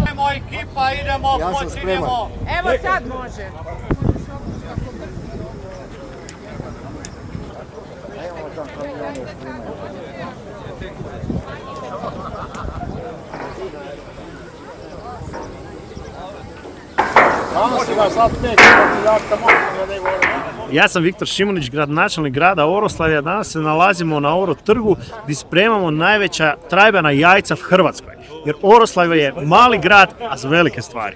Idemo ekipa, idemo, počinjemo. Evo sad može. Ja sam Viktor Šimunić, gradonačelnik grada Oroslavlja. Danas se nalazimo na Oro trgu gdje spremamo najveća trajbana jajca u Hrvatskoj. Jer Oroslavlje je mali grad, a za velike stvari.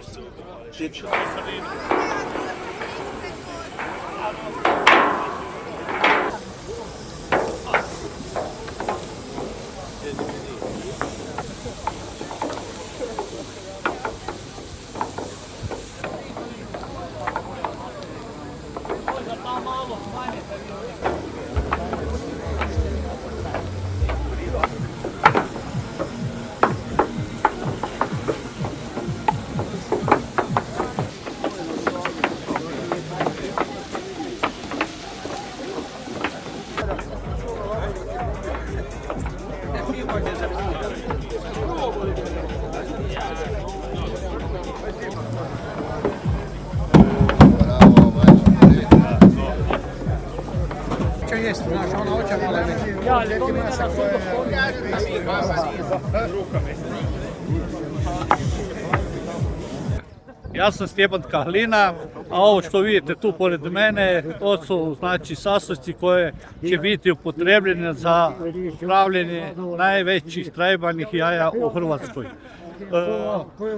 Ja sam Stjepan Kahlina, a ovo što vidite tu pored mene, to su znači sastojci koje će biti upotrebljene za pravljenje najvećih trajbanih jaja u Hrvatskoj.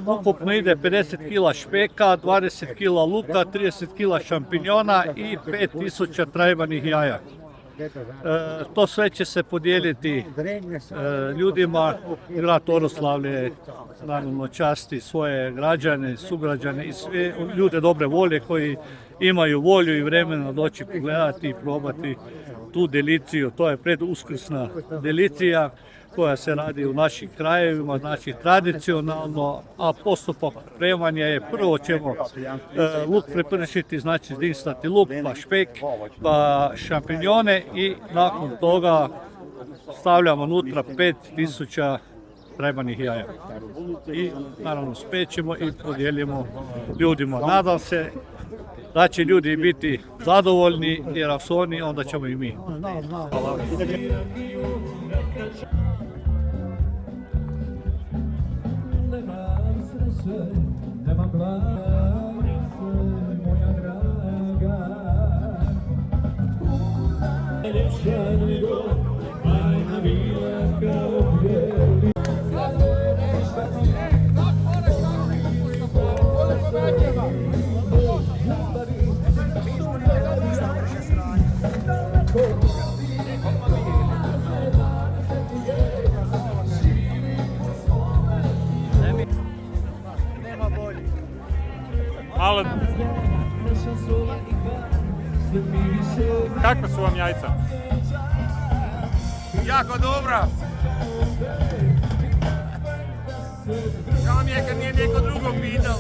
Ukupno ide 50 kg špeka, 20 kg luka, 30 kg šampinjona i 5000 trajbanih jaja. To sve će se podijeliti ljudima. Grad Oroslavlje naravno časti svoje građane, sugrađane i sve ljude dobre volje koji imaju volju i vremena doći pogledati i probati tu deliciju. To je preduskrsna delicija koja se radi u našim krajevima, znači tradicionalno, a postupak pripremanja je prvo ćemo luk prepršiti, znači zdinsati luk, pa špek, pa šampinjone i nakon toga stavljamo unutra 5000 trajbanih jaja. I naravno spećemo i podijelimo ljudima. Nadam se da će ljudi biti zadovoljni jer ako su oni, onda ćemo i mi. Ali, kakva su vam jajca? Jako dobra. Žao mi je kad nije neko drugo pitao.